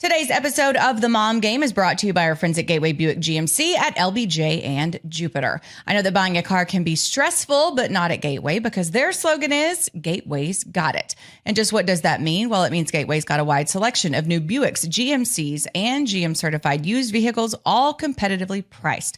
Today's episode of The Mom Game is brought to you by our friends at Gateway Buick GMC at LBJ and Jupiter. I know that buying a car can be stressful, but not at Gateway because their slogan is Gateway's Got It. And just what does that mean? Well, it means Gateway's got a wide selection of new Buicks, GMCs, and GM certified used vehicles, all competitively priced.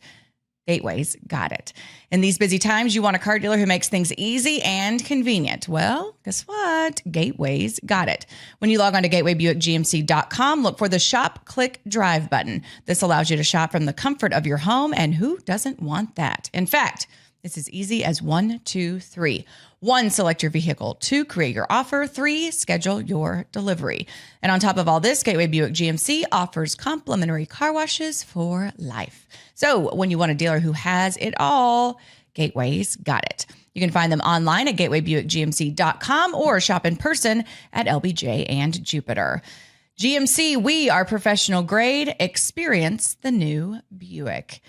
Gateway's got it. In these busy times, you want a car dealer who makes things easy and convenient. Well, guess what? Gateway's got it. When you log on to gatewaybuickgmc.com, look for the Shop, Click, Drive button. This allows you to shop from the comfort of your home, and who doesn't want that? In fact, it's as easy as 1, 2, 3. 1, select your vehicle. 2, create your offer. 3, schedule your delivery. And on top of all this, Gateway Buick GMC offers complimentary car washes for life. So when you want a dealer who has it all, Gateway's got it. You can find them online at gatewaybuickgmc.com or shop in person at LBJ and Jupiter. GMC, we are professional grade. Experience the new Buick.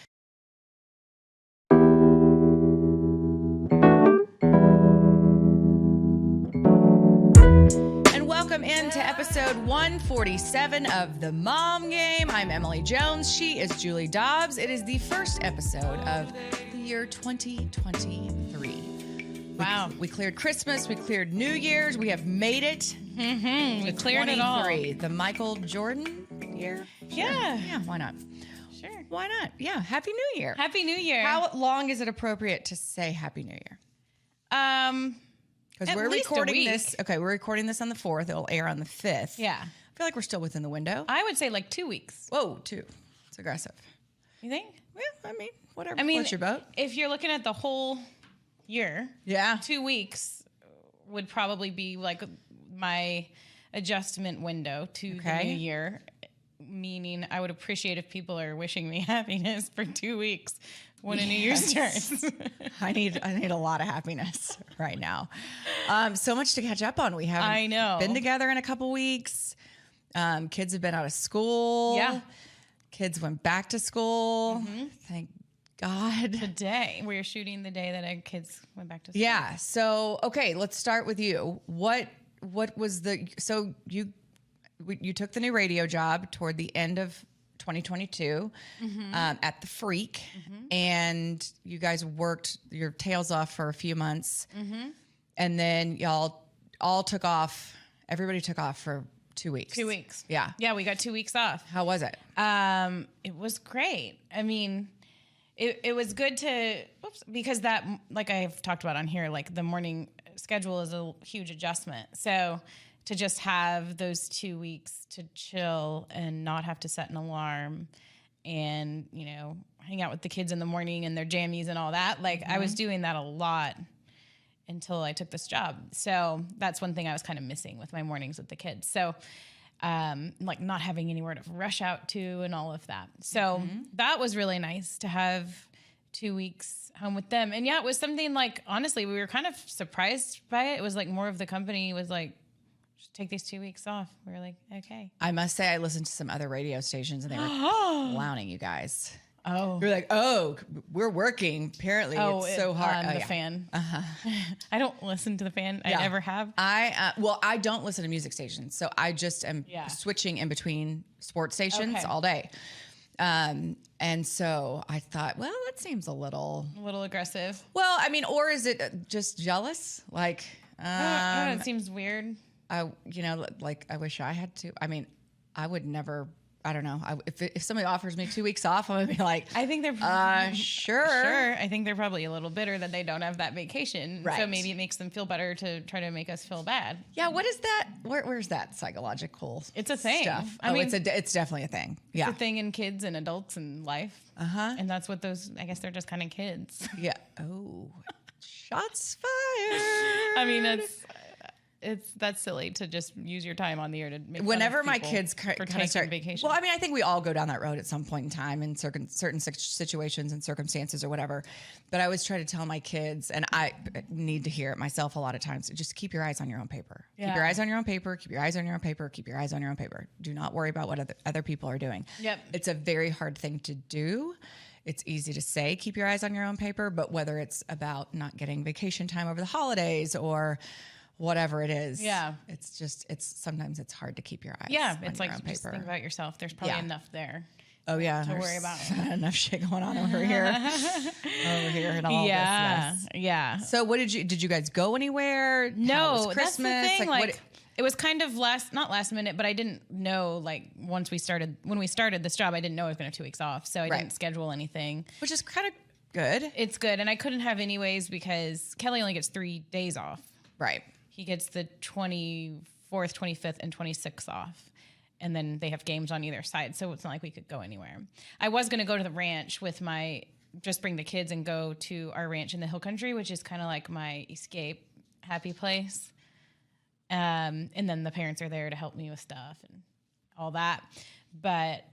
Welcome into episode 147 of The Mom Game. I'm Emily Jones. She is Julie Dobbs. It is the first episode of the year 2023. Wow. We cleared Christmas. We cleared New Year's. We have made it. We cleared it all. The Michael Jordan year? Sure. Yeah, why not? Sure. Why not? Yeah, Happy New Year. Happy New Year. How long is it appropriate to say Happy New Year? Because we're recording this. Okay, we're recording this on the 4th. It'll air on the 5th. Yeah. I feel like we're still within the window. I would say like 2 weeks. Whoa, 2. It's aggressive. You think? Yeah, I mean, whatever. I mean, what's your boat? If you're looking at the whole year, yeah, 2 weeks would probably be like my adjustment window to the new year. Meaning, I would appreciate if people are wishing me happiness for 2 weeks when a new year starts. I need a lot of happiness right now. So much to catch up on. We haven't been together in a couple weeks. Kids have been out of school. Yeah. Kids went back to school. Mm-hmm. Thank God. Today, we're shooting the day that our kids went back to school. Yeah. So, okay, let's start with you. What was you took the new radio job toward the end of 2022 at the Freak, and you guys worked your tails off for a few months, and then y'all all took off. Everybody took off for 2 weeks. 2 weeks. Yeah. Yeah, we got 2 weeks off. How was it? It was great. I mean, it was good to, because that, like I've talked about on here, like the morning schedule is a huge adjustment. So to just have those 2 weeks to chill and not have to set an alarm and, hang out with the kids in the morning and their jammies and all that. Like I was doing that a lot until I took this job. So that's one thing I was kind of missing with my mornings with the kids. So like not having anywhere to rush out to and all of that. So that was really nice to have 2 weeks home with them. And yeah, it was something like, honestly, we were kind of surprised by it. It was like more of the company was like, just take these 2 weeks off. We were like, okay. I must say I listened to some other radio stations and they were clowning you guys. Oh. You're like, we're working. Apparently it's so hard. The fan. I don't listen to the fan. Yeah. I never have. I don't listen to music stations. So I just am switching in between sports stations all day. And so I thought, well, that seems a little aggressive. Well, I mean, or is it just jealous? Like, it seems weird. I wish I had to. I mean, I would never. I don't know. If somebody offers me 2 weeks off, I'm gonna be like, I think they're sure. I think they're probably a little bitter that they don't have that vacation. Right. So maybe it makes them feel better to try to make us feel bad. Yeah. What is that? Where's that psychological? It's a thing. Stuff? I mean, it's definitely a thing. Yeah. It's a thing in kids and adults and life. And that's what those. I guess they're just kind of kids. Yeah. Oh, shots fired. I mean, that's silly to just use your time on the air to make whenever fun of my kids kind of start vacation. Well, I mean, I think we all go down that road at some point in time in certain situations and circumstances or whatever. But I always try to tell my kids, and I need to hear it myself a lot of times, just keep your eyes on your own paper. Yeah. Keep your eyes on your own paper. Keep your eyes on your own paper. Keep your eyes on your own paper. Do not worry about what other people are doing. Yep. It's a very hard thing to do. It's easy to say, keep your eyes on your own paper, but whether it's about not getting vacation time over the holidays or whatever it is. Yeah. It's sometimes it's hard to keep your eyes. Yeah, on it's your like own just paper. think about yourself. There's probably enough there. Oh yeah, to worry about. Not enough shit going on over here, and all this. Yes. Yeah. So what did you guys go anywhere? How No, was Christmas? that's the thing. Like, what, it was kind of not last minute, but I didn't know, like, when we started this job, I didn't know I was going to have 2 weeks off. So I didn't schedule anything. which is kind of good. It's good. And I couldn't have anyways because Kelly only gets 3 days off. Right. He gets the 24th, 25th, and 26th off. And then they have games on either side. So it's not like we could go anywhere. I was going to go to the ranch with just bring the kids and go to our ranch in the hill country, which is kind of like my escape happy place. And then the parents are there to help me with stuff and all that. But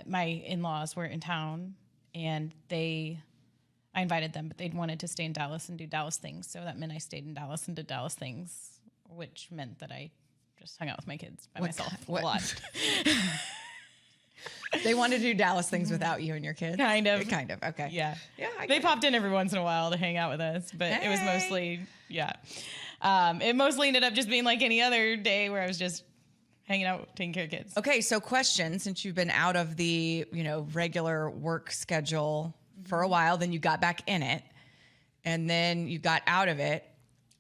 my in-laws were in town and I invited them, but they wanted to stay in Dallas and do Dallas things. So that meant I stayed in Dallas and did Dallas things, which meant that I just hung out with my kids by myself a lot. They wanted to do Dallas things without you and your kids? Kind of. Okay. Yeah. Yeah. They popped in every once in a while to hang out with us, but it was mostly, it mostly ended up just being like any other day where I was just hanging out, taking care of kids. Okay. So question, since you've been out of the, regular work schedule for a while, then you got back in it and then you got out of it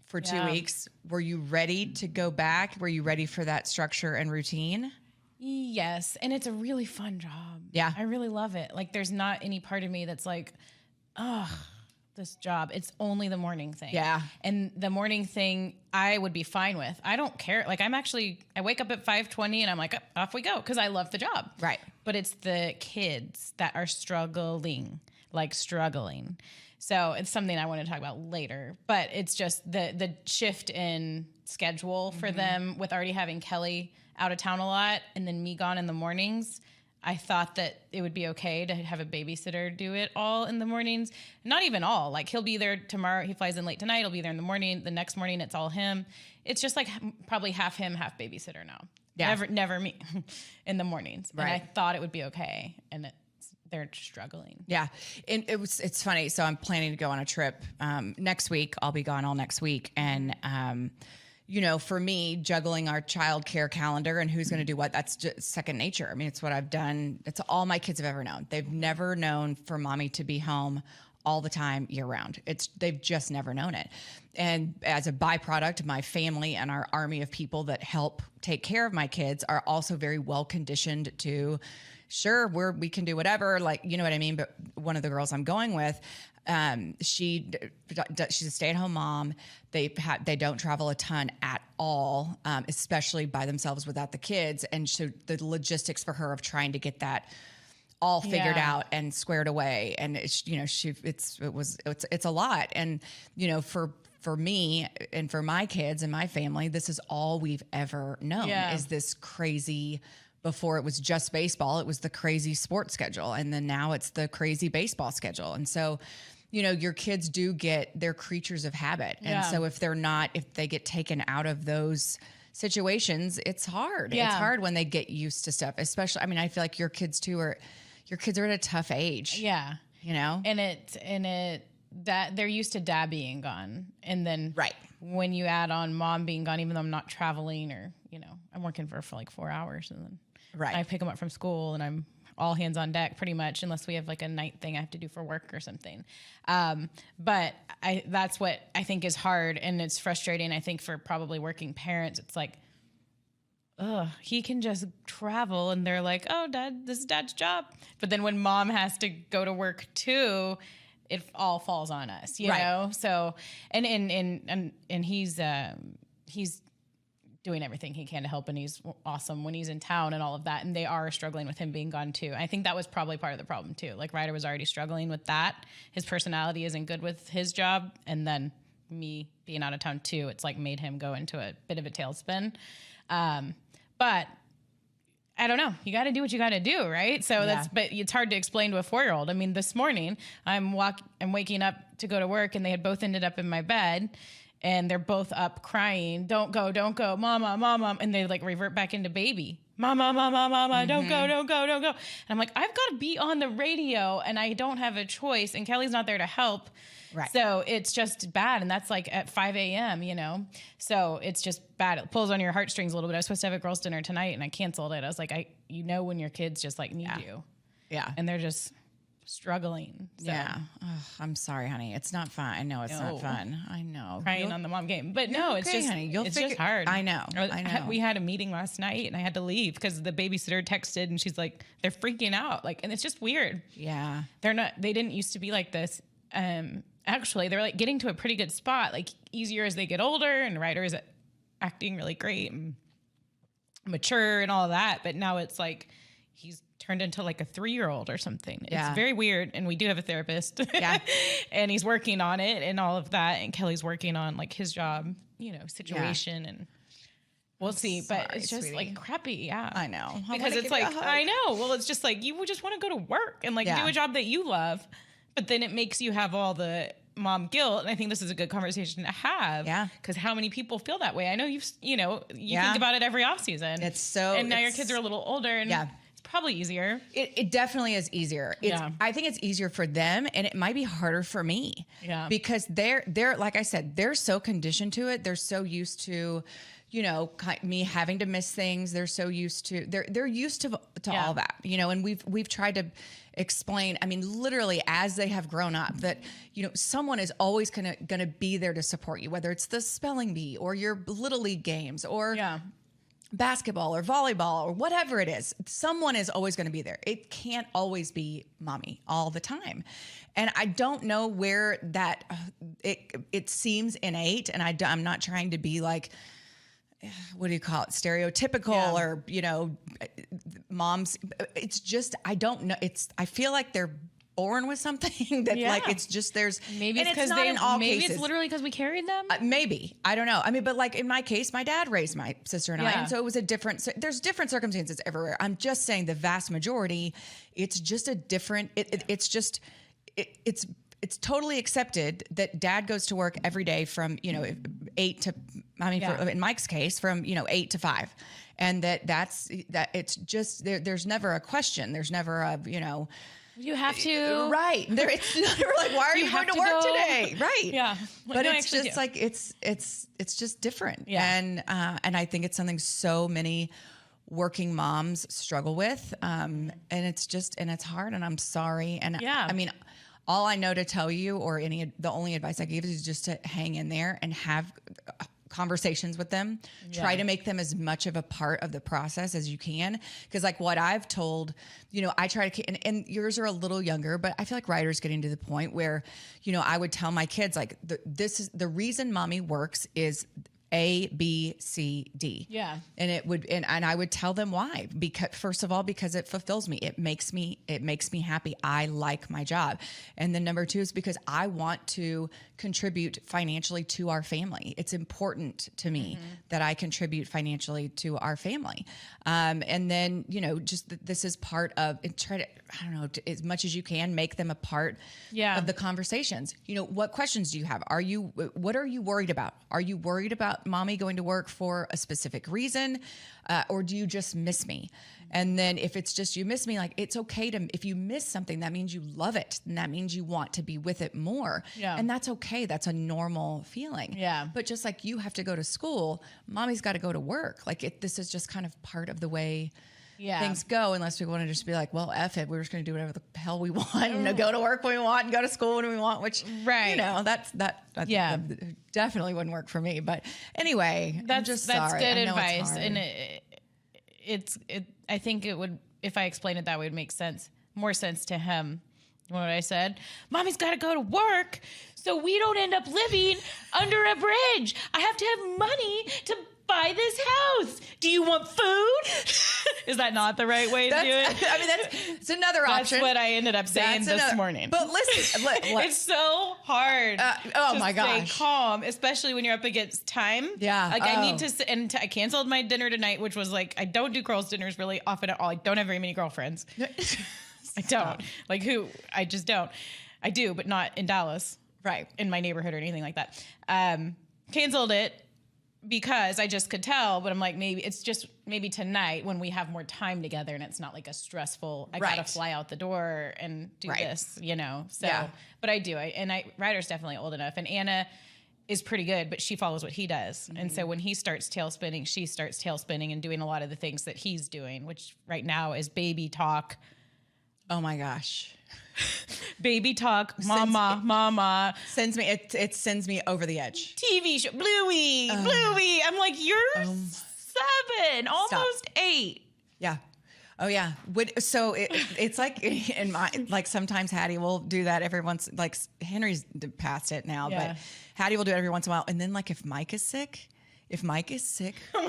for 2 weeks. Were you ready to go back? Were you ready for that structure and routine? Yes. And it's a really fun job. Yeah. I really love it. Like, there's not any part of me that's like, oh, this job. It's only the morning thing. Yeah. And the morning thing I would be fine with. I don't care. Like, I wake up at 5:20 and I'm like, off we go. Cause I love the job. Right. But it's the kids that are struggling. So it's something I want to talk about later, but it's just the shift in schedule for them with already having Kelly out of town a lot and then me gone in the mornings. I thought that it would be okay to have a babysitter do it all in the mornings. Not even all. Like, he'll be there tomorrow. He flies in late tonight. He'll be there in the morning. The next morning, it's all him. It's just like probably half him, half babysitter now. Yeah. Never me in the mornings. Right. And I thought it would be okay. And they're struggling. Yeah. And it's funny. So I'm planning to go on a trip next week. I'll be gone all next week. And, for me, juggling our childcare calendar and who's going to do what, that's just second nature. I mean, it's what I've done. It's all my kids have ever known. They've never known for mommy to be home all the time year round. They've just never known it. And as a byproduct, my family and our army of people that help take care of my kids are also very well conditioned to, sure, we can do whatever, like, you know what I mean? But one of the girls I'm going with, she's a stay-at-home mom. They don't travel a ton at all, especially by themselves without the kids. And so the logistics for her of trying to get that all figured out and squared away. And it's a lot. And, for me and for my kids and my family, this is all we've ever known is this crazy. Before it was just baseball, it was the crazy sports schedule. And then now it's the crazy baseball schedule. And so, your kids they're creatures of habit. And so if they get taken out of those situations, it's hard. Yeah. It's hard when they get used to stuff, especially, I feel like your kids are at a tough age. Yeah. And that they're used to dad being gone. And then when you add on mom being gone, even though I'm not traveling or, I'm working for like 4 hours and then I pick them up from school and I'm all hands on deck pretty much, unless we have like a night thing I have to do for work or something. But that's what I think is hard and it's frustrating. I think for probably working parents, it's like, he can just travel and they're like, oh, dad, this is dad's job. But then when mom has to go to work too, it all falls on us, you know? So, and he's doing everything he can to help and he's awesome when he's in town and all of that. And they are struggling with him being gone too. I think that was probably part of the problem too. Like Ryder was already struggling with that. His personality isn't good with his job. And then me being out of town too, it's like made him go into a bit of a tailspin. But I don't know. You got to do what you got to do, right? So but it's hard to explain to a 4-year-old. I mean, this morning I'm waking up to go to work and they had both ended up in my bed and they're both up crying. Don't go, mama. And they like revert back into baby Mama, mama, mama, don't go, don't go, don't go. And I'm like, I've got to be on the radio and I don't have a choice. And Kelly's not there to help. Right. So it's just bad. And that's like at 5 a.m., you know? So it's just bad. It pulls on your heartstrings a little bit. I was supposed to have a girls' dinner tonight and I canceled it. I was like, you know, when your kids just like need you. Yeah. And they're just struggling. So. Yeah. Oh, I'm sorry, honey. It's not fun. I know it's not fun. I know. Crying on the mom game. But no, it's okay, just, honey. it's just hard. I know. We had a meeting last night and I had to leave because the babysitter texted and she's like, they're freaking out. Like, and it's just weird. Yeah. They didn't used to be like this. Actually, they're like getting to a pretty good spot, like easier as they get older, and Ryder is acting really great and mature and all of that. But now it's like he's turned into like a 3-year-old or something. It's very weird. And we do have a therapist. Yeah. And he's working on it and all of that. And Kelly's working on like his job, you know, situation and we'll see. But it's just sweetie. like crappy. Yeah. I know. Because it's like, I know. Well, it's just like, you just want to go to work and like do a job that you love. But then it makes you have all the mom guilt. And I think this is a good conversation to have. Yeah. Because how many people feel that way? I know you think about it every off season. It's so. And now your kids are a little older and it's probably easier. It definitely is easier. I think it's easier for them and it might be harder for me. Yeah. Because they're like I said, they're so conditioned to it. They're so used to, you know, me having to miss things. They're so used to, they're used to all that, you know, and we've tried to explain, I mean, literally as they have grown up that, you know, someone is always gonna be there to support you, whether it's the spelling bee or your little league games or basketball or volleyball or whatever it is. Someone is always going to be there. It can't always be mommy all the time. And I don't know where that, it seems innate, and I'm not trying to be like, what do you call it? Stereotypical or, you know, moms. It's just, I don't know. I feel like they're born with something that like, it's just, maybe and it's not in all cases. It's literally because we carried them. Maybe, I don't know. I mean, but like in my case, my dad raised my sister and I, and so it was there's different circumstances everywhere. I'm just saying the vast majority, it's just a different, it's totally accepted that dad goes to work every day from, you know, 8 to, in Mike's case, from, you know, 8 to 5. And that it's just, there's never a question. There's never a, you know, you have to. Right. It's never like, why are you going to work today? Right. Yeah. But it's just like, it's just different. Yeah. And I think it's something so many working moms struggle with. And it's hard, and I'm sorry. And I mean, all I know to tell you, or the only advice I give is just to hang in there and have conversations with them. Try to make them as much of a part of the process as you can. Because like what I've told, you know, I try to, and yours are a little younger, but I feel like Ryder's getting to the point where, you know, I would tell my kids like, this is the reason mommy works is A, B, C, D. Yeah. And I would tell them why. Because first of all, because it fulfills me. It makes me happy. I like my job. And then number 2 is because I want to contribute financially to our family. It's important to me that I contribute financially to our family. And then, you know, just this is part of, and try to, I don't know, as much as you can, make them a part of the conversations. You know, what questions do you have? What are you worried about? Are you worried about mommy going to work for a specific reason? Or do you just miss me? And then if it's just you miss me, like it's okay if you miss something, that means you love it. And that means you want to be with it more. Yeah. And that's okay. That's a normal feeling. Yeah. But just like you have to go to school, mommy's got to go to work. Like this is just kind of part of the way things go, unless we want to just be like, well, F it. We're just going to do whatever the hell we want and go to work when we want and go to school when we want, which, you know, that definitely wouldn't work for me. But anyway, that's sorry. Good advice. And I think it would, if I explained it that way, it would make more sense to him. What I said, mommy's got to go to work so we don't end up living under a bridge. I have to have money to buy this house. Do you want food? Is that not the right way to do it? I mean, it's another option. That's what I ended up saying this morning. But listen, it's so hard. My gosh, stay calm, especially when you're up against time. Yeah, like I need to. I canceled my dinner tonight, which was like I don't do girls' dinners really often at all. I don't have very many girlfriends. I don't I just don't. I do, but not in Dallas, right? In my neighborhood or anything like that. Canceled it. because I just could tell, but I'm like, maybe tonight when we have more time together and it's not like a stressful, I gotta fly out the door and do this, you know? So, but I do. Ryder's definitely old enough, and Anna is pretty good, but she follows what he does. And so when he starts tail spinning, she starts tail spinning and doing a lot of the things that he's doing, which right now is baby talk. Oh my gosh. Baby talk, mama. It sends me over the edge. TV show, Bluey. I'm like, you're 7, almost 8. Yeah. Oh yeah. It's like in my, like sometimes Hattie will do that every once, like Henry's past it now, but Hattie will do it every once in a while. And then like if Mike is sick, oh my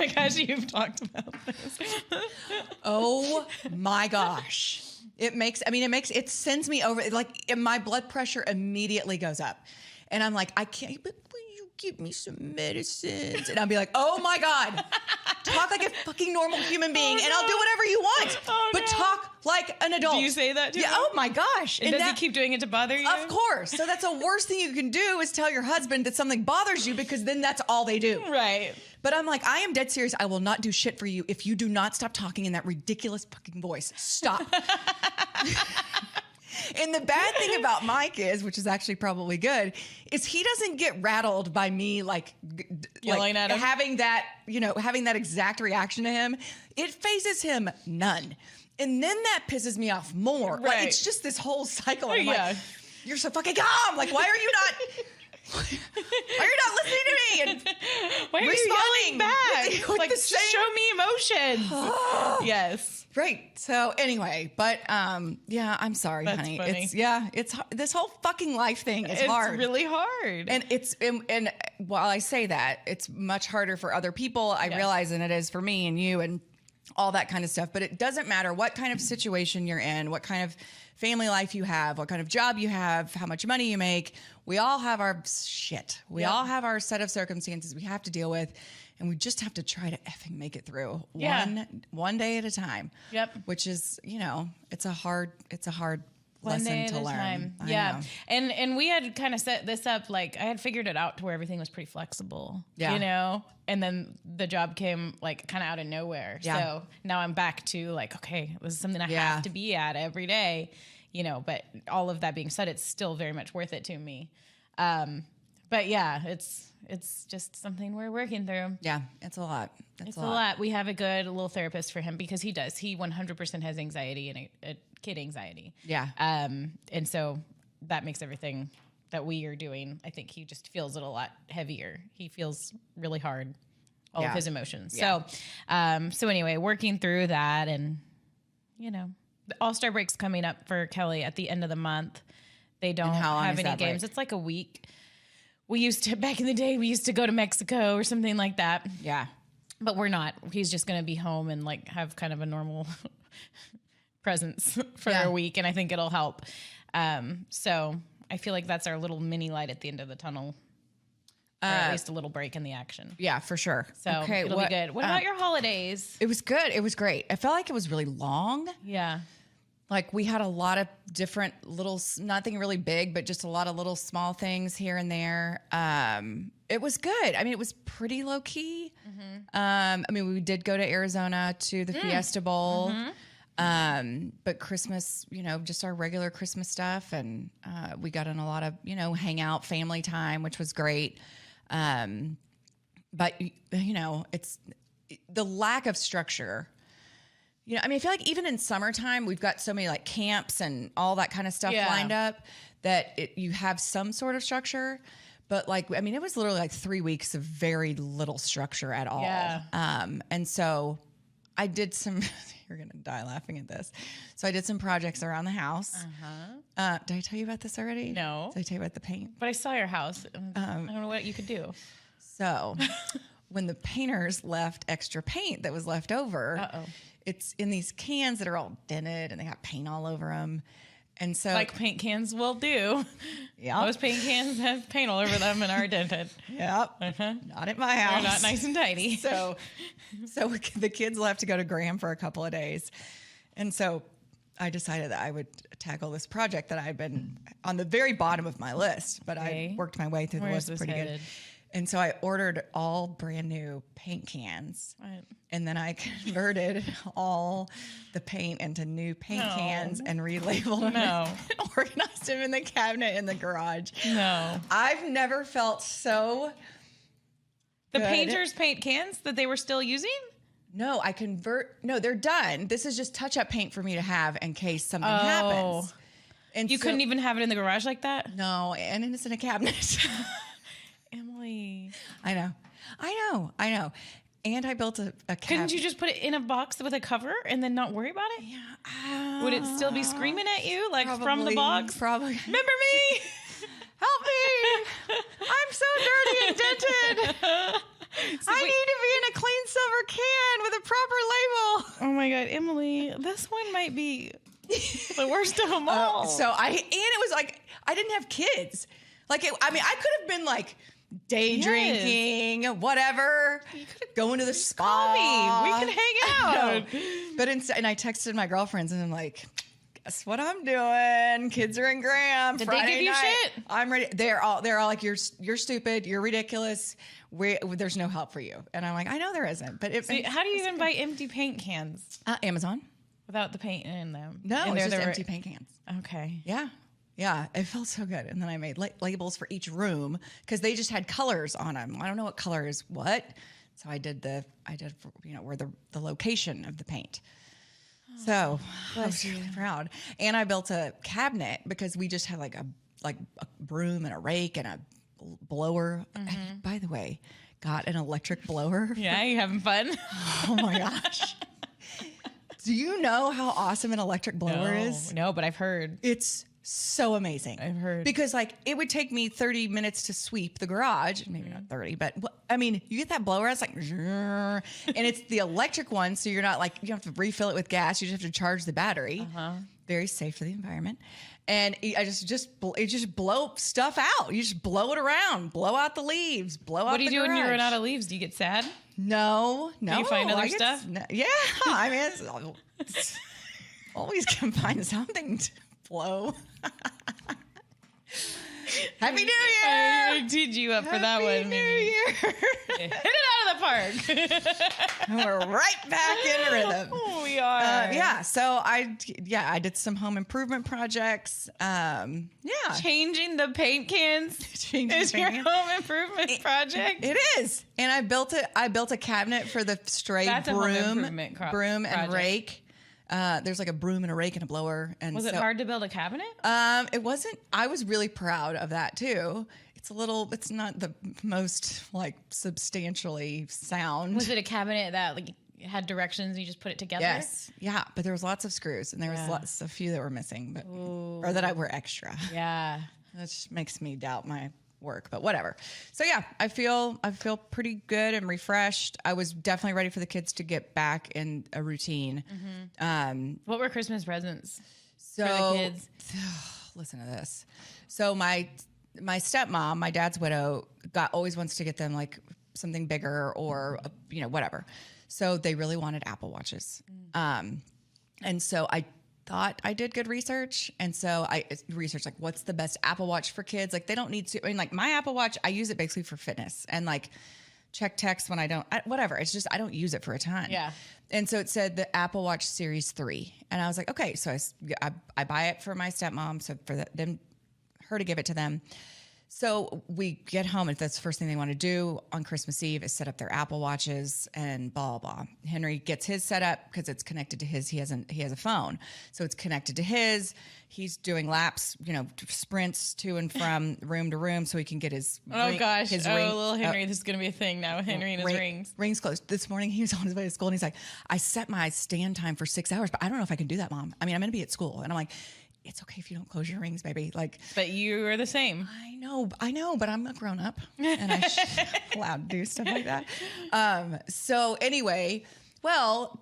gosh, you've talked about this. Oh my gosh. It sends me over, like my blood pressure immediately goes up. And I'm like, I can't, but will you give me some medicines? And I'll be like, oh my God, talk like a fucking normal human being and I'll do whatever you want, but talk like an adult. Do you say that to him? Oh my gosh. And does he keep doing it to bother you? Of course. So that's the worst thing you can do is tell your husband that something bothers you, because then that's all they do. Right. But I'm like, I am dead serious. I will not do shit for you if you do not stop talking in that ridiculous fucking voice. Stop. And the bad thing about Mike is, which is actually probably good, is he doesn't get rattled by me yelling at him, having that exact reaction to him. It phases him none. And then that pisses me off more. Right. Like it's just this whole cycle. I'm like, you're so fucking calm. Like, why are you not listening to me? And why are you yelling back? Like, just show me emotions. Yes. Right. So anyway, but I'm sorry, That's honey. funny. It's this whole fucking life thing is hard. It's really hard. And while I say that, it's much harder for other people. I realize, and it is for me and you and all that kind of stuff. But it doesn't matter what kind of situation you're in, what kind of family life you have, what kind of job you have, how much money you make. We all have our shit. We all have our set of circumstances we have to deal with. And we just have to try to effing make it through one day at a time. Yep. Which is, it's a hard one day lesson at to a learn. time. I Yeah. know. And we had kind of set this up, like I had figured it out to where everything was pretty flexible. Yeah. And then the job came like kind of out of nowhere. Yeah. So now I'm back to like, okay, this is something I have to be at every day, but all of that being said, it's still very much worth it to me. But yeah, it's just something we're working through. Yeah, it's a lot. It's a lot. We have a good little therapist for him because he 100% has anxiety and a kid anxiety. Yeah. And so that makes everything that we are doing, I think he just feels it a lot heavier. He feels really hard, all of his emotions. Yeah. So anyway, working through that, and the All-Star break's coming up for Kelly at the end of the month. They don't have any games. Break? It's like a week. Back in the day, we used to go to Mexico or something like that. Yeah. But we're not. He's just going to be home and like have kind of a normal presence for a week. And I think it'll help. So I feel like that's our little mini light at the end of the tunnel. Or at least a little break in the action. Yeah, for sure. So it'll be good. What about your holidays? It was good. It was great. I felt like it was really long. Yeah. Like we had a lot of different little, nothing really big, but just a lot of little small things here and there. It was good. I mean, it was pretty low key. Mm-hmm. We did go to Arizona to the Fiesta Bowl. Mm-hmm. But Christmas, just our regular Christmas stuff. And we got in a lot of, hangout family time, which was great. But, it's the lack of structure. I feel like even in summertime, we've got so many like camps and all that kind of stuff lined up that you have some sort of structure. But it was literally like 3 weeks of very little structure at all. Yeah. And so I did some, you're going to die laughing at this. So I did some projects around the house. Did I tell you about this already? No. Did I tell you about the paint? But I saw your house. I don't know what you could do. So when the painters left extra paint that was left over, it's in these cans that are all dented and they got paint all over them. And so like paint cans will do. Yeah. Those paint cans have paint all over them and are dented. Yep. Not at my house. They're not nice and tidy. So the kids left to go to Graham for a couple of days. And so I decided that I would tackle this project that I had been on the very bottom of my list, but I worked my way through the list pretty good. And so I ordered all brand new paint cans. What? And then I converted all the paint into new paint cans and relabeled them and organized them in the cabinet in the garage. No. I've never felt so The good. painters paint cans that they were still using? No, no, they're done. This is just touch-up paint for me to have in case something happens. And You couldn't even have it in the garage like that? No, and it's in a cabinet. Emily. I know. And I built a cabinet. Couldn't you just put it in a box with a cover and then not worry about it? Yeah. Would it still be screaming at you like from the box? Probably. Remember me? Help me! I'm so dirty and dented. I need to be in a clean silver can with a proper label. Oh my God, Emily, this one might be the worst of them all. And it was like, I didn't have kids. Like, I could have been like day drinking, whatever, going to the spa. Call me. We can hang out. But instead, and I texted my girlfriends and I'm like, guess what I'm doing? Kids are in Graham. Did Friday they give you night. shit? I'm ready. They're all like, you're stupid. You're ridiculous. There's no help for you. And I'm like, I know there isn't. But How do you even buy empty paint cans Amazon. without the paint in them? No, And it's just they're empty paint cans. Okay. Yeah, it felt so good. And then I made labels for each room because they just had colors on them. I don't know what color is what. So I did where the location of the paint. So I was really proud. And I built a cabinet because we just had like a broom and a rake and a blower. And by the way, got an electric blower. Yeah, you having fun? Oh my gosh. Do you know how awesome an electric blower is? No, but I've heard. It's so amazing. I've heard. Because it would take me 30 minutes to sweep the garage. Maybe not 30, but you get that blower, it's like, and it's the electric one. So you're not like, you don't have to refill it with gas. You just have to charge the battery. Very safe for the environment. And it just blow stuff out. You just blow it around, blow out the leaves, blow out the What do you do when you garage. run out of leaves? Do you get sad? No. Do you find other stuff? Yeah. I mean, always can find something to blow. Happy New Year! I teed you up for that one. Happy New Year! Hit it out of the park. And we're right back in rhythm. We are. Yeah. So I did some home improvement projects. Changing the paint cans is your home improvement project. It is. And I built a cabinet for the stray That's a home broom improvement and project. rake. There's like a broom and a rake and a blower. And Was it hard to build a cabinet? It wasn't. I was really proud of that too. It's not the most like substantially sound. Was it a cabinet that like had directions and you just put it together? Yes. Yeah. But there was lots of screws and there was a few that were missing, or that were extra. Yeah. That just makes me doubt my work, but whatever. So yeah, I feel pretty good and refreshed. I was definitely ready for the kids to get back in a routine. What were Christmas presents So for the kids? Listen to this. So my stepmom, my dad's widow, always wants to get them like something bigger or whatever. So they really wanted Apple Watches. And so I thought I did good research. And so I researched like, what's the best Apple Watch for kids? Like they don't need to, like my Apple Watch, I use it basically for fitness and like check text when whatever. It's just, I don't use it for a ton. Yeah. And so it said the Apple Watch Series 3. And I was like, okay, so I buy it for my stepmom. So for her to give it to them. So we get home, and that's the first thing they want to do on Christmas Eve is set up their Apple Watches and blah, blah. Henry gets his set up because it's connected to his. He has a phone. So it's connected to his. He's doing laps, sprints to and from room to room so he can get his ring, his ring. Little Henry, this is going to be a thing now with Henry and his rings. Rings closed. This morning he was on his way to school and he's like, I set my stand time for 6 hours, but I don't know if I can do that, Mom. I mean, I'm going to be at school. And I'm like, it's okay if you don't close your rings, baby. Like, but you are the same. I know, but I'm a grown up and I'm allowed to do stuff like that. So anyway,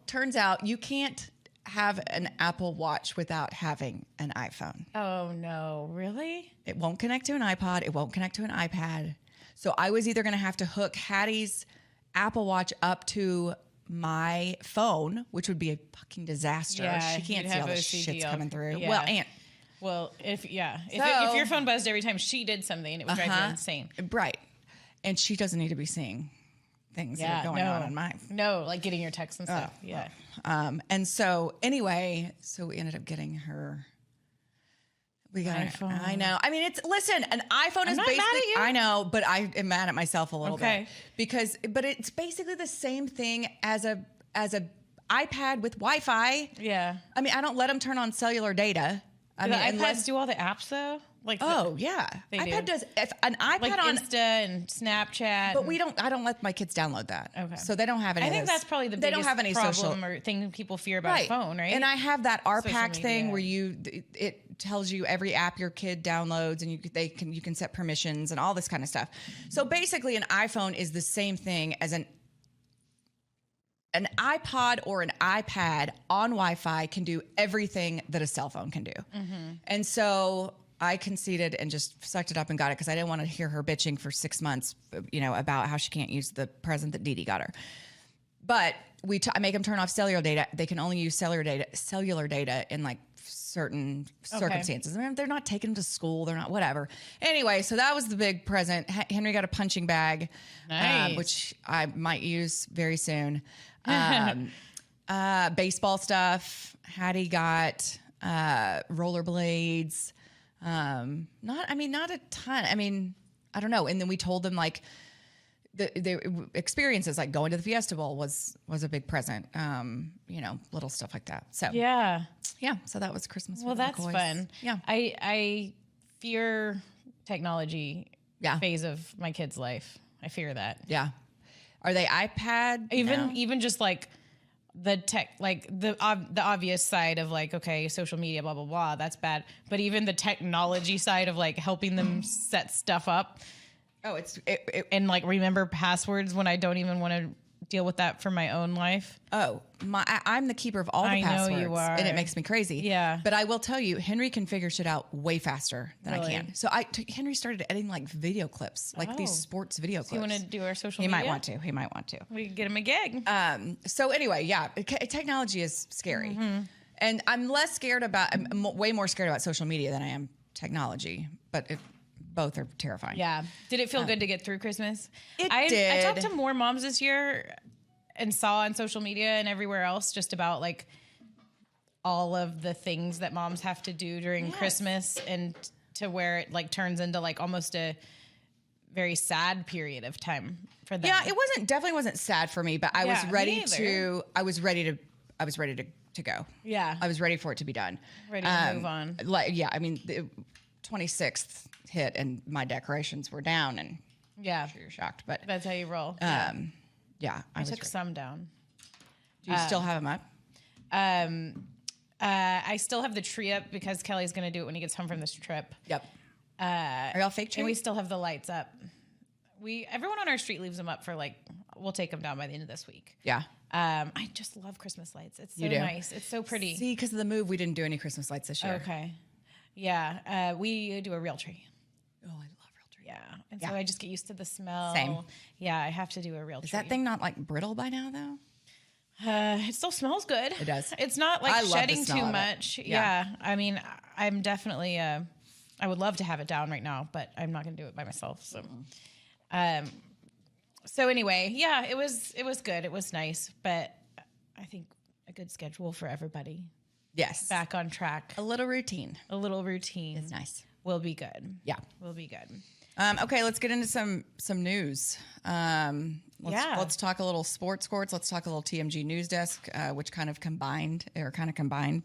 turns out you can't have an Apple Watch without having an iPhone. Oh no, really? It won't connect to an iPod. It won't connect to an iPad. So I was either going to have to hook Hattie's Apple Watch up to my phone, which would be a fucking disaster. Yeah, she can't see all the shit's coming through. Yeah. If your phone buzzed every time she did something, it would drive you insane. Right. And she doesn't need to be seeing things that are going on in mine. No, like getting your texts and stuff. Yeah. And so anyway, so we ended up getting her. We got iPhone. I know. I mean, listen, an iPhone is not basically. mad at you. I know, but I am mad at myself a little Okay. bit but it's basically the same thing as a iPad with Wi-Fi. Yeah. I mean, I don't let them turn on cellular data. I Do the mean, iPads unless, do all the apps though? Like yeah, They iPad do. does. If an iPad like on, Insta and Snapchat. but I don't let my kids download that. Okay. So they don't have any. I of think those. that's probably the They biggest don't have any problem social or thing people fear about a phone, right? And I have that RPAC Social thing media. where it tells you every app your kid downloads, and you can set permissions and all this kind of stuff. So basically, an iPhone is the same thing as an iPod or an iPad on Wi-Fi can do everything that a cell phone can do. And so I conceded and just sucked it up and got it because I didn't want to hear her bitching for 6 months, about how she can't use the present that Dee Dee got her. But I make them turn off cellular data. They can only use cellular data in like certain circumstances. I mean, they're not taking them to school. They're not whatever. Anyway, so that was the big present. Henry got a punching bag, Nice. which I might use very soon. Baseball stuff. Hattie got rollerblades. Not a ton. I mean, I don't know. And then we told them like the experiences, like going to the Fiesta Bowl was a big present. Little stuff like that. So yeah. So that was Christmas. Well, with the that's McCoys. fun. Yeah. I fear technology Yeah. phase of my kid's life. I fear that. Yeah. Are they iPad? now? Even just like the tech, like the obvious side of like, okay, social media, blah, blah, blah, that's bad. But even the technology side of like helping them set stuff up Oh, and like remember passwords when I don't even want to deal with that for my own life. I'm the keeper of all the I know passwords. you are. And it makes me crazy. Yeah. But I will tell you, Henry can figure shit out way faster than I Really? can. So Henry started editing like video clips, like these Oh. sports video clips. You want to do our social He media? might want to. He might want to. We can get him a gig. So anyway, yeah, technology is scary, and I'm less scared about. Way more scared about social media than I am technology. But both are terrifying. Yeah. Did it feel good to get through Christmas? It I did. talked to more moms this year and saw on social media and everywhere else just about like all of the things that moms have to do during Christmas and to where it like turns into like almost a very sad period of time for them. Yeah, it definitely wasn't sad for me, but I was Yeah, ready me to. I was ready to go. Yeah. I was ready for it to be done. Ready to move on. I mean, the 26th hit and my decorations were down, and Yeah. I'm sure you're shocked, but That's how you roll. I I was took ready. some down. Do you still have them up? I still have the tree up because Kelly's going to do it when he gets home from this trip. Yep. Are y'all fake tree? And we still have the lights up. Everyone on our street leaves them up for like, we'll take them down by the end of this week. Yeah. I just love Christmas lights. It's so You do? nice. It's so pretty. See, because of the move, we didn't do any Christmas lights this year. Okay. Yeah. We do a real tree. Oh, I love real tree. Yeah. And so Yeah. I just get used to the smell. Same. Yeah. I have to do a real tree. Is that thing not like brittle by now, though? It still smells good. It does. It's not like I love the shedding smell too of it. much. Yeah. Yeah. I mean, I'm definitely, I would love to have it down right now, but I'm not going to do it by myself. So, so anyway, yeah, it was good. It was nice, but I think a good schedule for everybody. Yes. Back on track. A little routine. A little routine. It's nice. Will be good. Yeah. Will be good. Okay, let's get into some news. Let's talk a little sports. Let's talk a little TMG News Desk, which kind of combined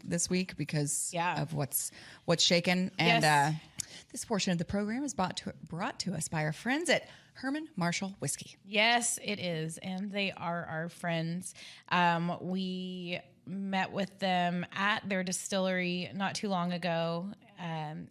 this week because of what's shaken. And Yes. This portion of the program is brought to us by our friends at Herman Marshall Whiskey. Yes, it is. And they are our friends. We met with them at their distillery not too long ago. And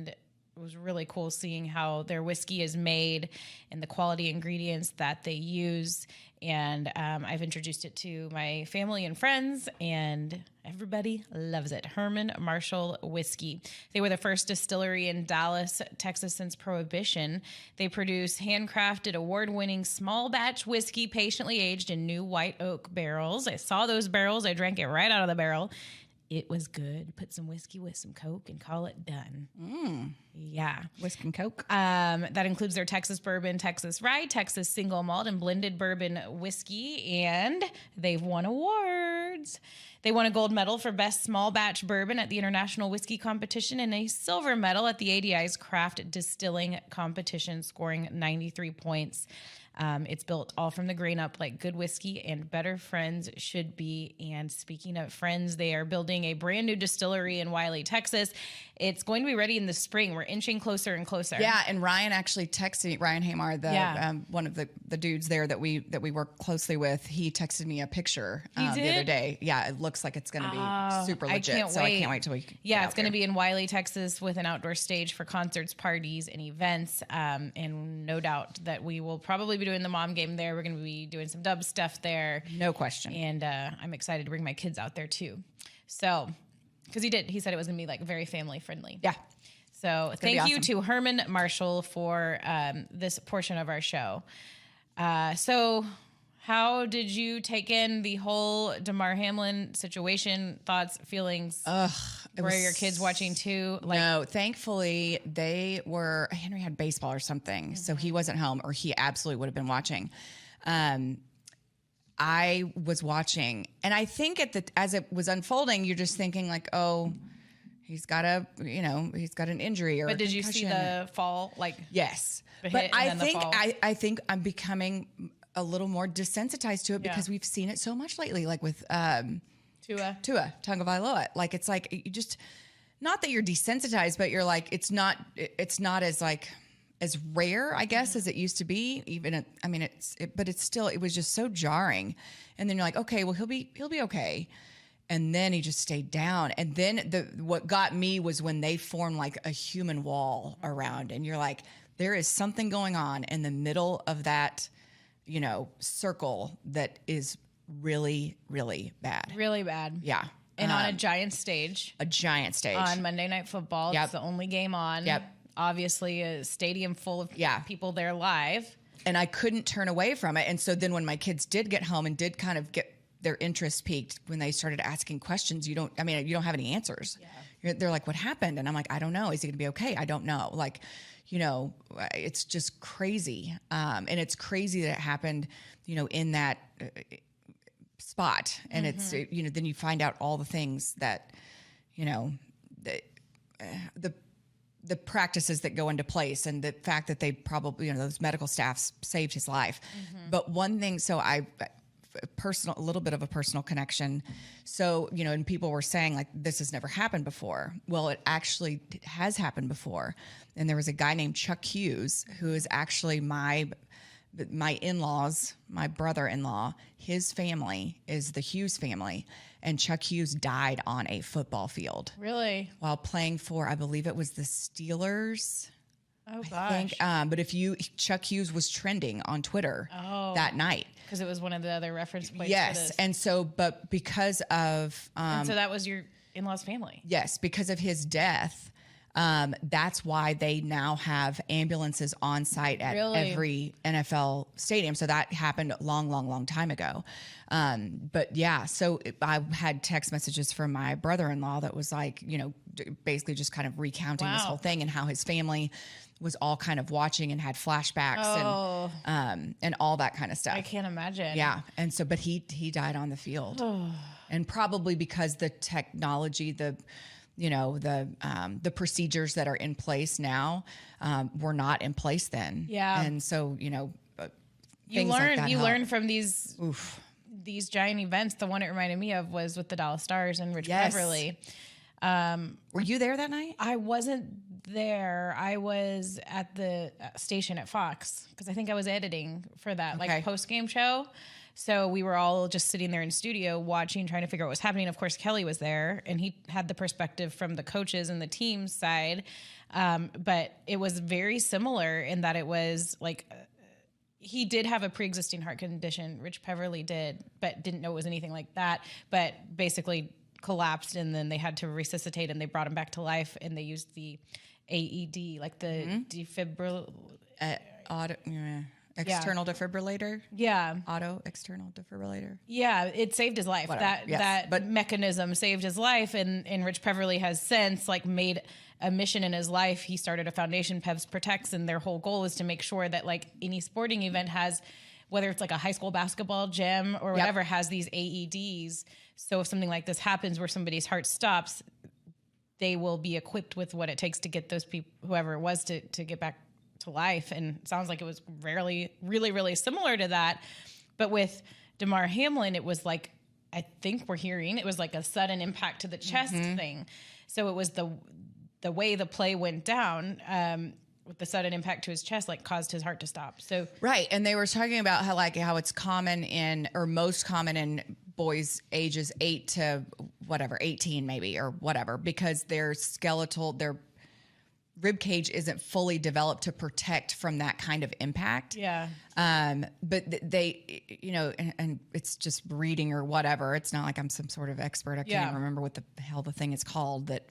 it was really cool seeing how their whiskey is made and the quality ingredients that they use. And I've introduced it to my family and friends, and everybody loves it. Herman Marshall Whiskey. They were the first distillery in Dallas, Texas since Prohibition. They produce handcrafted, award-winning small batch whiskey patiently aged in new white oak barrels. I saw those barrels. I drank it right out of the barrel. It was good. Put some whiskey with some Coke and call it done. Yeah. Whiskey and Coke. That includes their Texas bourbon, Texas rye, Texas single malt, and blended bourbon whiskey. And they've won awards. They won a gold medal for best small batch bourbon at the International Whiskey Competition and a silver medal at the ADI's Craft Distilling Competition, scoring 93 points. It's built all from the grain up like good whiskey and better friends should be. And speaking of friends, they are building a brand new distillery in Wiley, Texas. It's going to be ready in the spring. We're inching closer and closer. Yeah, and Ryan actually texted Ryan Hamar, Yeah. one of the dudes there that we work closely with. He texted me a picture the other did? day. Yeah, it looks like it's going to be super legit. I can't so wait. I can't wait till we. Yeah, it's going to be in Wiley, Texas, with an outdoor stage for concerts, parties, and events. And no doubt that we will probably be doing the mom game there. We're going to be doing some dub stuff there. No question. And I'm excited to bring my kids out there too. So, because he said it was going to be like very family friendly. Yeah. So be thank you awesome. to Herman Marshall for this portion of our show. So how did you take in the whole Damar Hamlin situation? Thoughts, feelings? Were your kids watching too? No, thankfully Henry had baseball or something, so he wasn't home, or he absolutely would have been watching. I was watching, and I think as it was unfolding, you're just thinking like, oh, he's got an injury or. But did you see the fall? Yes, the but hit and then the fall? I think I'm becoming a little more desensitized to it because we've seen it so much lately, like with Tua Tagovailoa. Like it's like you just, not that you're desensitized, but you're like it's not as like as rare, I guess, as it used to be. But it's still, it was just so jarring. And then you're like, okay, well he'll be okay. And then he just stayed down. And then what got me was when they formed like a human wall around, and you're like, there is something going on in the middle of that, circle that is really, really bad. Really bad. Yeah. And on a giant stage. A giant stage. On Monday Night Football. Yep. It's the only game on. Yep. Obviously, a stadium full of people there live. And I couldn't turn away from it. And so then when my kids did get home and did kind of get their interest piqued when they started asking questions, you don't have any answers. Yeah. They're like, what happened? And I'm like, I don't know. Is he going to be okay? I don't know. Like, it's just crazy. And it's crazy that it happened, in that spot. And it's, then you find out all the things that, the practices that go into place, and the fact that they probably, those medical staffs saved his life. But one thing, so a little bit of a personal connection. So, and people were saying like, this has never happened before. Well, it actually has happened before. And there was a guy named Chuck Hughes, who is actually my in-laws, my brother-in-law, his family is the Hughes family. And Chuck Hughes died on a football field. Really? While playing for, I believe it was the Steelers. Oh, gosh. I think, but Chuck Hughes was trending on Twitter that night. Because it was one of the other reference points. Yes. For this. And so, but because of... and so that was your in-laws family. Yes, because of his death, that's why they now have ambulances on site at every NFL stadium. So that happened a long, long, long time ago. But yeah, so I had text messages from my brother-in-law that was like, basically just kind of recounting this whole thing and how his family was all kind of watching and had flashbacks and all that kind of stuff. I can't imagine. Yeah. And so, but he died on the field. And probably because the technology, the procedures that are in place now were not in place then. Yeah. And so, you things learn like that you help. learn from these giant events. The one it reminded me of was with the Dallas Stars and Rich Beverly. Were you there that night? I wasn't there. I was at the station at Fox because I think I was editing for that like post-game show. So we were all just sitting there in studio watching, trying to figure out what was happening. Of course, Kelly was there, and he had the perspective from the coaches and the team's side. But it was very similar in that it was like he did have a pre-existing heart condition. Rich Peverly did, but didn't know it was anything like that. But basically collapsed, and then they had to resuscitate, and they brought him back to life, and they used the AED, like the defibrillator. external defibrillator. Yeah. Auto external defibrillator. Yeah, it saved his life. Whatever. Yes. That mechanism saved his life, and Rich Peverly has since like made a mission in his life. He started a foundation, Pevs Protects, and their whole goal is to make sure that like any sporting event has, whether it's like a high school basketball gym or whatever, has these AEDs. So if something like this happens where somebody's heart stops, they will be equipped with what it takes to get those people, whoever it was, to get back to life. And it sounds like it was really similar to that. But with Damar Hamlin, it was like, I think we're hearing, it was like a sudden impact to the chest thing. So it was the way the play went down, with the sudden impact to his chest, like caused his heart to stop. So right. And they were talking about how it's common most common in boys ages 8 to 18 maybe, or whatever, because their rib cage isn't fully developed to protect from that kind of impact. Yeah. But they, and it's just reading or whatever. It's not like I'm some sort of expert. I can't even remember what the hell the thing is called, that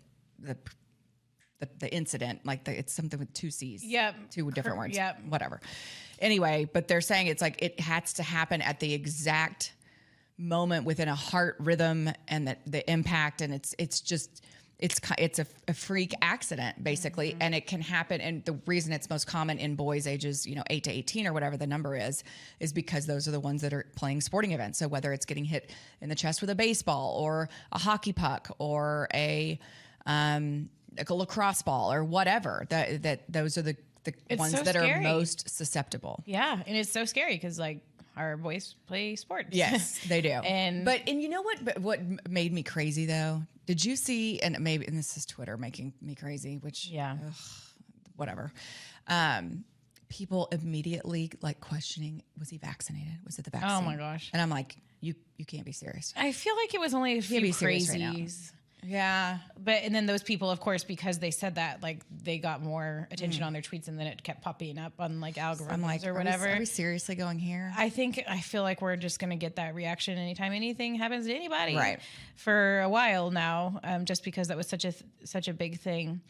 the incident, it's something with 2 C's. Yep. 2 different words. Yep. Whatever. Anyway, but they're saying it's like it has to happen at the exact moment within a heart rhythm and the impact, and it's a freak accident basically, and it can happen. And the reason it's most common in boys ages 8 to 18 or whatever the number is because those are the ones that are playing sporting events. So whether it's getting hit in the chest with a baseball or a hockey puck or a lacrosse ball or whatever, that those are the ones that are most susceptible. Yeah, and it's so scary because like our boys play sports. Yes, they do. and you know what? But what made me crazy though? Did you see? And this is Twitter making me crazy. Which whatever. People immediately like questioning: was he vaccinated? Was it the vaccine? Oh my gosh! And I'm like, you can't be serious. I feel like it was only a few crazies. Right, yeah. And then those people, of course, because they said that, like they got more attention on their tweets, and then it kept popping up on like algorithms or whatever. Are we seriously going here? I feel like we're just going to get that reaction anytime anything happens to anybody, right? For a while now, just because that was such a big thing.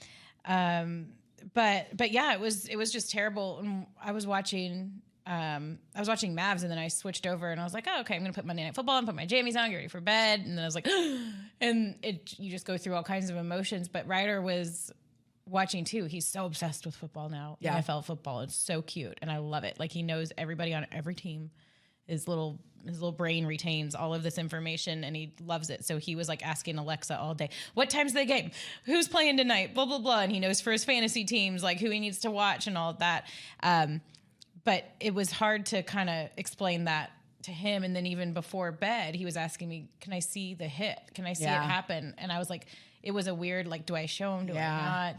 But yeah, it was just terrible. And I was watching Mavs, and then I switched over and I was like, oh, okay, I'm going to put Monday Night Football and put my jammies on, get ready for bed. And then I was like, and you just go through all kinds of emotions. But Ryder was watching too. He's so obsessed with football now. Yeah. NFL football. It's so cute. And I love it. Like he knows everybody on every team. His little brain retains all of this information, and he loves it. So he was like asking Alexa all day, what time's the game? Who's playing tonight? Blah, blah, blah. And he knows for his fantasy teams, like who he needs to watch and all of that. But it was hard to kind of explain that to him. And then even before bed, he was asking me, can I see the hit? Can I see it happen? And I was like, it was a weird, like, do I show him? Do I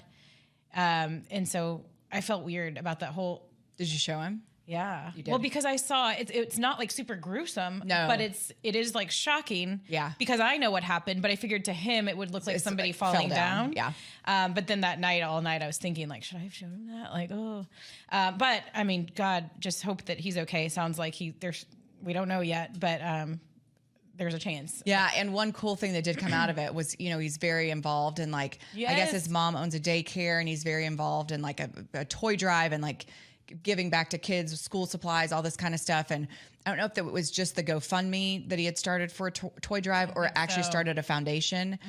not? And so I felt weird about that whole. Did you show him? Yeah. You did. Well, because I saw it's not like super gruesome, but it is like shocking. Yeah. Because I know what happened, but I figured to him it would look like somebody falling down. Yeah. But then all night I was thinking like, should I have shown him that? Like, oh. But I mean, God, just hope that he's okay. Sounds like we don't know yet, but there's a chance. Yeah. And one cool thing that did come out of it was, he's very involved in like, I guess his mom owns a daycare, and he's very involved in like a toy drive and like giving back to kids, school supplies, all this kind of stuff. And I don't know if it was just the GoFundMe that he had started for a toy drive or actually started a foundation,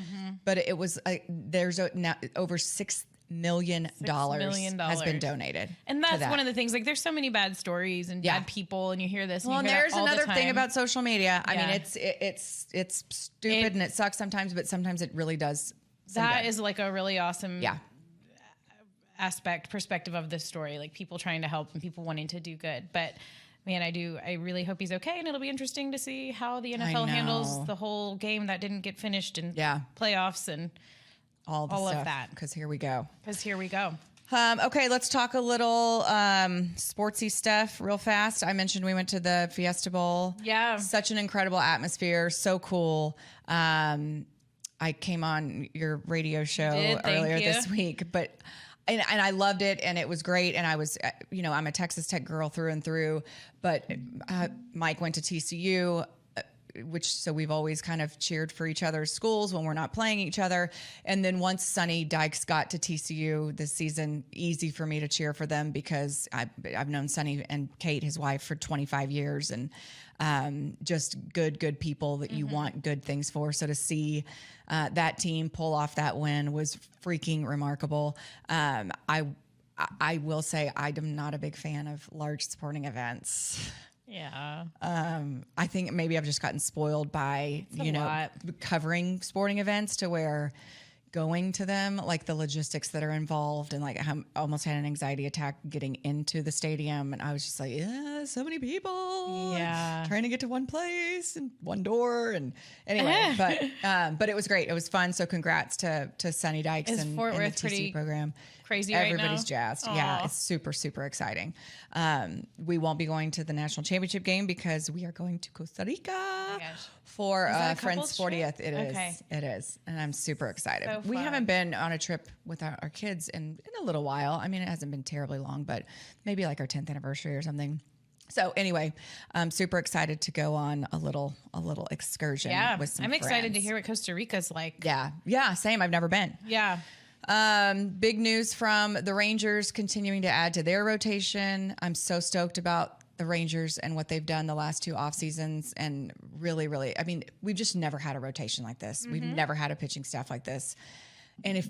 but it was there's now over $6 million has been donated. And that's one of the things, like there's so many bad stories and bad people, and you hear this. Well, and there's another thing about social media. I mean, it's stupid and it sucks sometimes, but sometimes it really does. That is like a really awesome perspective of this story, like people trying to help and people wanting to do good. But man, I really hope he's okay, and it'll be interesting to see how the NFL handles the whole game that didn't get finished and playoffs and all of that. Because here we go. Okay, let's talk a little sportsy stuff real fast. I mentioned we went to the Fiesta Bowl. Yeah. Such an incredible atmosphere. So cool. I came on your radio show earlier this week, but and I loved it, and it was great. And I was, I'm a Texas Tech girl through and through, but Mike went to TCU. so we've always kind of cheered for each other's schools when we're not playing each other. And then once Sonny Dykes got to TCU this season, easy for me to cheer for them because I've known Sonny and Kate, his wife, for 25 years, and just good people that you want good things for. So to see that team pull off that win was freaking remarkable. I will say I'm not a big fan of large sporting events. Yeah. I think maybe I've just gotten spoiled by, covering sporting events to where going to them, like the logistics that are involved, and like I almost had an anxiety attack getting into the stadium. And I was just like, yeah, so many people trying to get to one place and one door. And anyway, but it was great. It was fun. So congrats to Sonny Dykes and Fort Worth the TC program. Crazy Everybody's right jazzed. now? Yeah, it's super, super exciting. We won't be going to the national championship game because we are going to Costa Rica for a friend's 40th. It is. And I'm super excited. So we fun. haven't been on a trip with our kids in a little while. I mean, it hasn't been terribly long, but maybe like our 10th anniversary or something. So anyway, I'm super excited to go on a little excursion with some I'm excited friends. to hear what Costa Rica's like. Yeah, same. I've never been. Yeah. Big news from the Rangers continuing to add to their rotation. I'm so stoked about the Rangers and what they've done the last 2 off seasons. And really, really, I mean, we've just never had a rotation like this. We've never had a pitching staff like this. And if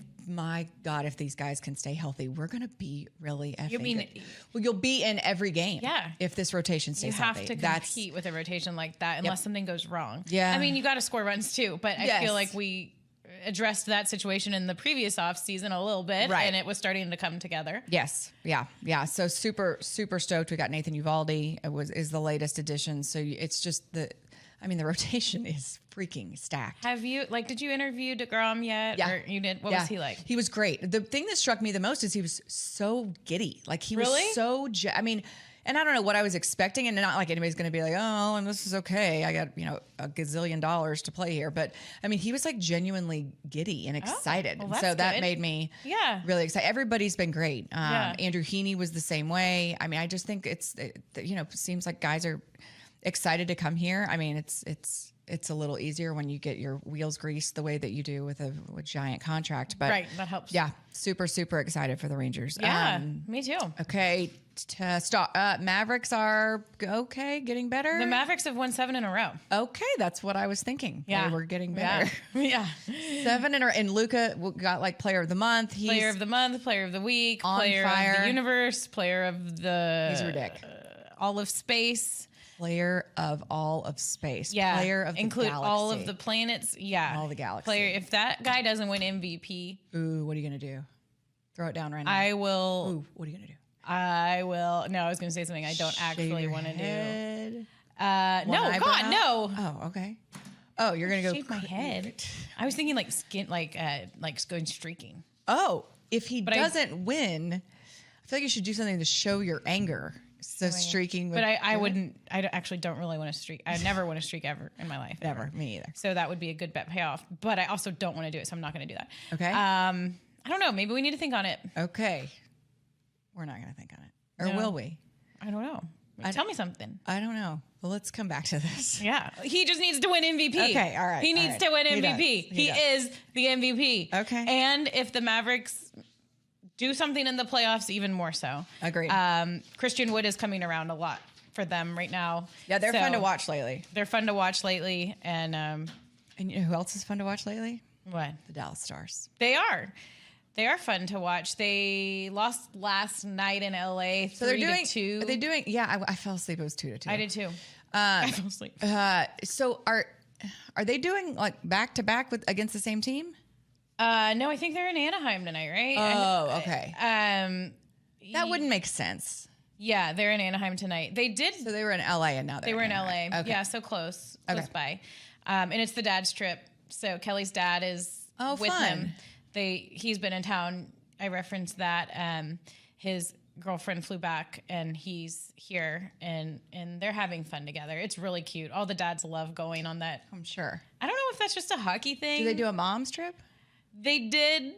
these guys can stay healthy, we're going to be really effing good. Well, you'll be in every game. Yeah. If this rotation stays healthy. You have to compete with a rotation like that unless something goes wrong. Yeah. I mean, you got to score runs too, but I feel like we addressed that situation in the previous off season a little bit, and it was starting to come together. Yes. Yeah. So super, super stoked. We got Nathan Uvalde is the latest addition. So it's just the rotation is freaking stacked. Did you interview DeGrom yet? Yeah. Or you did? What was he like? He was great. The thing that struck me the most is he was so giddy. Like he was so, and I don't know what I was expecting, and not like anybody's going to be like, oh, and this is okay. I got, a gazillion dollars to play here. But I mean, he was like genuinely giddy and excited. well, And that's so that good. made me Yeah. really excited. Everybody's been great. Andrew Heaney was the same way. I mean, I just think it seems like guys are excited to come here. I mean, it's a little easier when you get your wheels greased the way that you do with a giant contract. But Right, that helps. Yeah, super, super excited for the Rangers. Yeah, me too. Okay, to start, Mavericks are okay, getting better. The Mavericks have won 7 in a row. Okay, that's what I was thinking. Yeah. They were getting better. Yeah. 7 in a row. And Luka got like player of the month. He's Player of the month, player of the week, on player fire. of the universe, player of the He's ridiculous. all of space. Player of all of space. Yeah. Player of the include galaxy. all of the planets. Yeah. All the galaxy. Player. If that guy doesn't win MVP, Ooh, what are you going to do? Throw it down right now. I will. Ooh, what are you going to do? I will. No, I was going to say something I don't actually want to do. do. No, eyebrow? God, no. Oh, okay. Oh, you're going to go. Shave my head. I was thinking like skin, like going streaking. Oh, if he But doesn't win, I feel like you should do something to show your anger. So streaking. But I wouldn't. Actually don't really want to streak. I never want to streak ever in my life. Never. Me either. So that would be a good bet payoff. But I also don't want to do it, so I'm not going to do that. Okay. I don't know. Maybe we need to think on it. Okay. We're not going to think on it. Or No. will we? I don't know. Tell me something. I don't know. Well, let's come back to this. Yeah. He just needs to win MVP. Okay, all right, He all needs right. to win He does. MVP. He does. Is the MVP. Okay. And if the Mavericks do something in the playoffs, even more so. Agreed. Christian Wood is coming around a lot for them right now. Yeah, they're So fun to watch lately. They're fun to watch lately. And And you know who else is fun to watch lately? what? The Dallas Stars. They are. They are fun to watch. They lost last night in LA 3-2. Are they doing? Yeah, I fell asleep. It was 2-2. I did too. I fell asleep. So are they doing like back to back with against the same team? No, I think they're in Anaheim tonight, right? Oh, okay. That That wouldn't make sense. Yeah, they're in Anaheim tonight. They did. So they were in LA and now They were in LA. Anaheim. Okay. Yeah, so close Okay. by. And it's the dad's trip. So Kelly's dad is with fun. him. He's been in town. I referenced that. His girlfriend flew back and he's here and they're having fun together. It's really cute. All the dads love going on that. I'm sure. I don't know if that's just a hockey thing. Do they do a mom's trip? They did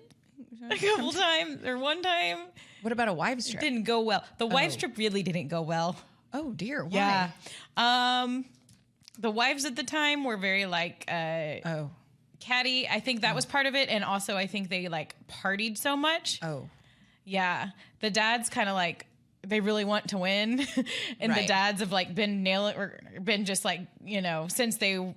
a couple times or one time. What about a wives trip? Didn't go well. The wife's trip really didn't go well. Oh dear. Why? Yeah. the wives at the time were very like Oh. catty. I think that was part of it. And also I think they like partied so much. Oh. Yeah. The dads kind of like, they really want to win. And the Right. dads have like been nailing or been just like, since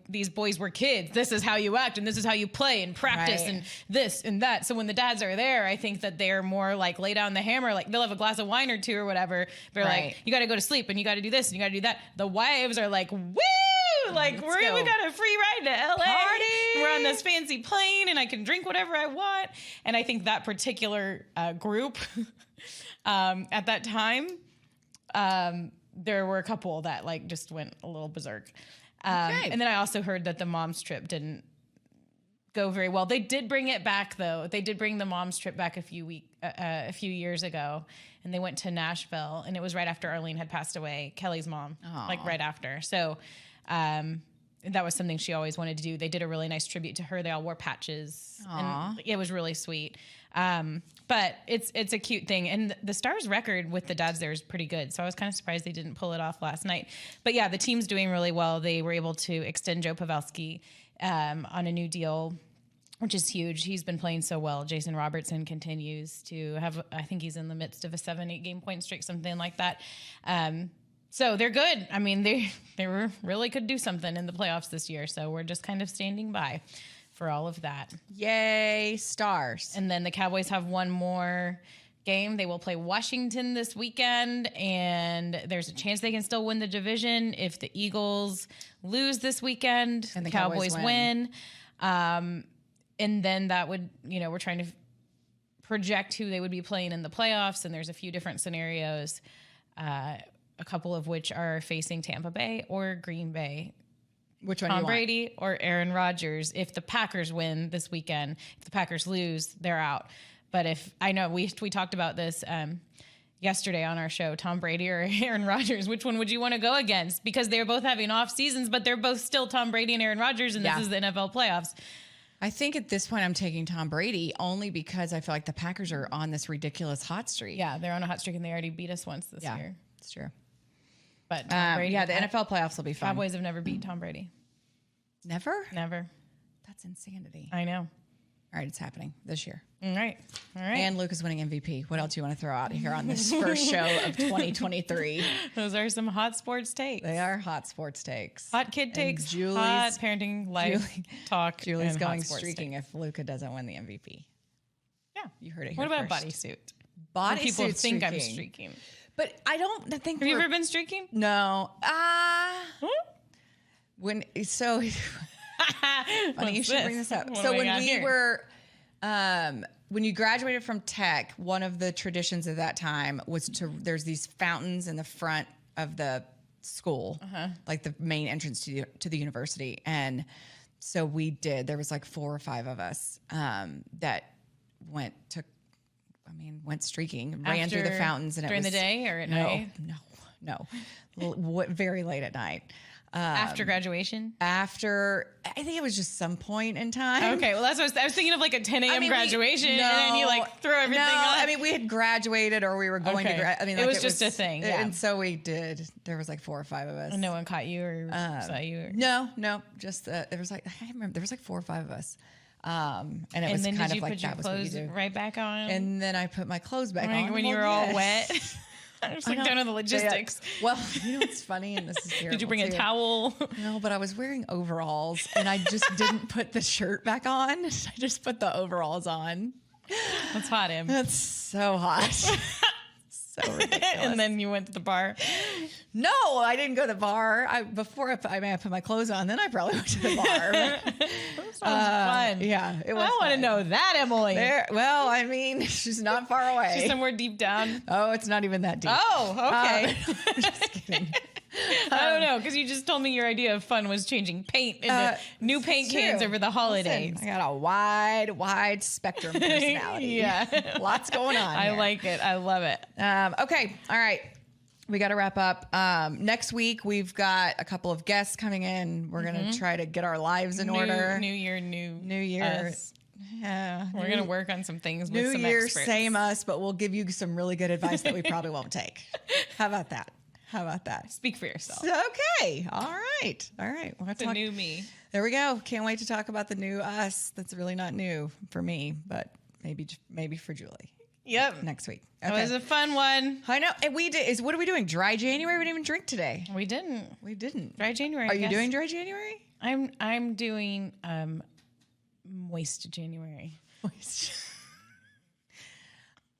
these boys were kids, this is how you act and this is how you play and practice Right. and this and that. So when the dads are there, I think that they're more like lay down the hammer, like they'll have a glass of wine or two or whatever. They're Right. like, you got to go to sleep and you got to do this and you got to do that. The wives are like, woo! Like we go. got a free ride to LA. Party! We're on this fancy plane and I can drink whatever I want. And I think that particular group at that time, there were a couple that like just went a little berserk. Okay. And then I also heard that the mom's trip didn't go very well. They did bring it back though. They did bring the mom's trip back a few years ago, and they went to Nashville, and it was right after Arlene had passed away, Kelly's mom, Aw. like right after. So that was something she always wanted to do. They did a really nice tribute to her. They all wore patches, Aw. and it was really sweet. But it's a cute thing. And the Stars record with the dads there is pretty good. So I was kind of surprised they didn't pull it off last night. But yeah, the team's doing really well. They were able to extend Joe Pavelski on a new deal, which is huge. He's been playing so well. Jason Robertson continues to have, I think he's in the midst of a 7-8 game point streak, something like that. So they're good. I mean, they really could do something in the playoffs this year. So we're just kind of standing by for all of that. Yay, Stars. And then the Cowboys have one more game. They will play Washington this weekend, and there's a chance they can still win the division if the Eagles lose this weekend And the the Cowboys Cowboys win. And then that would, we're trying to project who they would be playing in the playoffs, and there's a few different scenarios, a couple of which are facing Tampa Bay or Green Bay. Which one do you Tom want? Brady or Aaron Rodgers. If the Packers win this weekend, if the Packers lose, they're out. But if I know we talked about this yesterday on our show, Tom Brady or Aaron Rodgers, which one would you want to go against? Because they're both having off seasons, but they're both still Tom Brady and Aaron Rodgers, and Yeah. this is the NFL playoffs. I think at this point I'm taking Tom Brady only because I feel like the Packers are on this ridiculous hot streak. Yeah, they're on a hot streak, and they already beat us once this Yeah, year. it's true. But Tom Brady, Yeah, the NFL playoffs will be fun. Cowboys have never beat Tom Brady. Never? Never. That's insanity. I know. All right, it's happening this year. All right. And Luke is winning MVP. What else do you want to throw out here on this first show of 2023? Those are some hot sports takes. They are hot sports takes. Hot kid takes, Julie's- hot parenting, life talk. Julie's and hot going sports streaking takes. if Luca doesn't win the MVP. Yeah. You heard it here What about first. bodysuit? Body People suit think I'm streaking. streaking. But I don't think Have you we're- ever been streaking? No. So funny you should bring this up. What So do when got we here? were when you graduated from tech, one of the traditions of that time was there's these fountains in the front of the school, like the main entrance to the university. And so we did. There was like 4 or 5 of us that went streaking, ran through the After- fountains, and during it was the day or at no, night? no, very late at night. After graduation? After, I think it was just some point in time. Okay, well, that's what I was thinking of, like a 10 a.m. I mean, graduation, and then you like throw everything on. I mean, we had graduated or we were going Okay. to. I mean, It like, was just a thing, yeah. and so we did. There was like 4 or 5 of us. And no one caught you or saw you. Or... No, just there was like I can't remember. There was like 4 or 5 of us, and it And was then kind did of you like put your that was what you clothes do. right back on? And then I put my clothes back on when you Well, were all yes. wet? I just like don't know the logistics. Well, you know what's funny, and this is terrible. Did you bring a too. towel? No, but I was wearing overalls, and I just didn't put the shirt back on. I just put the overalls on. That's hot, Em. That's so hot. So ridiculous. And then you went to the bar. No, I didn't go to the bar. Before I may have put my clothes on, then I probably went to the bar. Sounds fun. Yeah, it was. I want to fun. know that, Emily. Well, I mean, she's not far away. She's somewhere deep down. Oh, it's not even that deep. Oh, okay. Just kidding. I don't know, because you just told me your idea of fun was changing paint into new paint cans True. over the holidays. Listen, I got a wide spectrum personality. Yeah. Lots going on. I here. like it. I love it. Okay. All right. We got to wrap up. Next week, we've got a couple of guests coming in. We're going to try to get our lives in order. New year, new year. us. Yeah. We're going to work on some things New with some year, experts. same us, but we'll give you some really good advice that we probably won't take. How about that? How about that? Speak for yourself. Okay. All right. We'll The new me. There we go. Can't wait to talk about the new us. That's really not new for me, but maybe for Julie Yep. next week. That was a fun one. I know. And we did. What are we doing? Dry January? We didn't even drink today. We didn't. We didn't. Dry January. Are you doing Dry January? I'm doing moist January.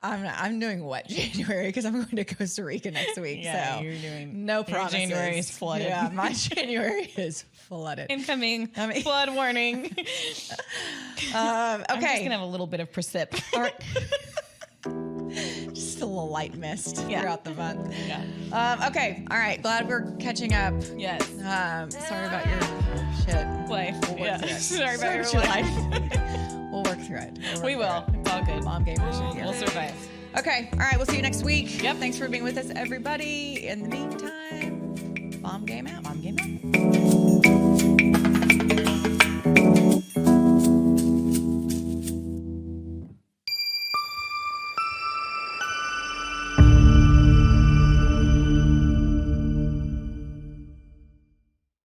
I'm doing wet January because I'm going to Costa Rica next week. Yeah, so you're doing no promises. January is flooded. Yeah, my January is flooded. Incoming flood warning. Okay. I'm just gonna have a little bit of precip. All right. Just a little light mist throughout the month. Yeah. Okay. All right. Glad we're catching up. Yes. Sorry about your shit. Life. We'll work through it. Sorry about your life. We'll work through it. We will. It's all good. Mom gamers are here. We'll survive. Okay. All right. We'll see you next week. Yep. Thanks for being with us, everybody. In the meantime, Mom game out. Mom game out.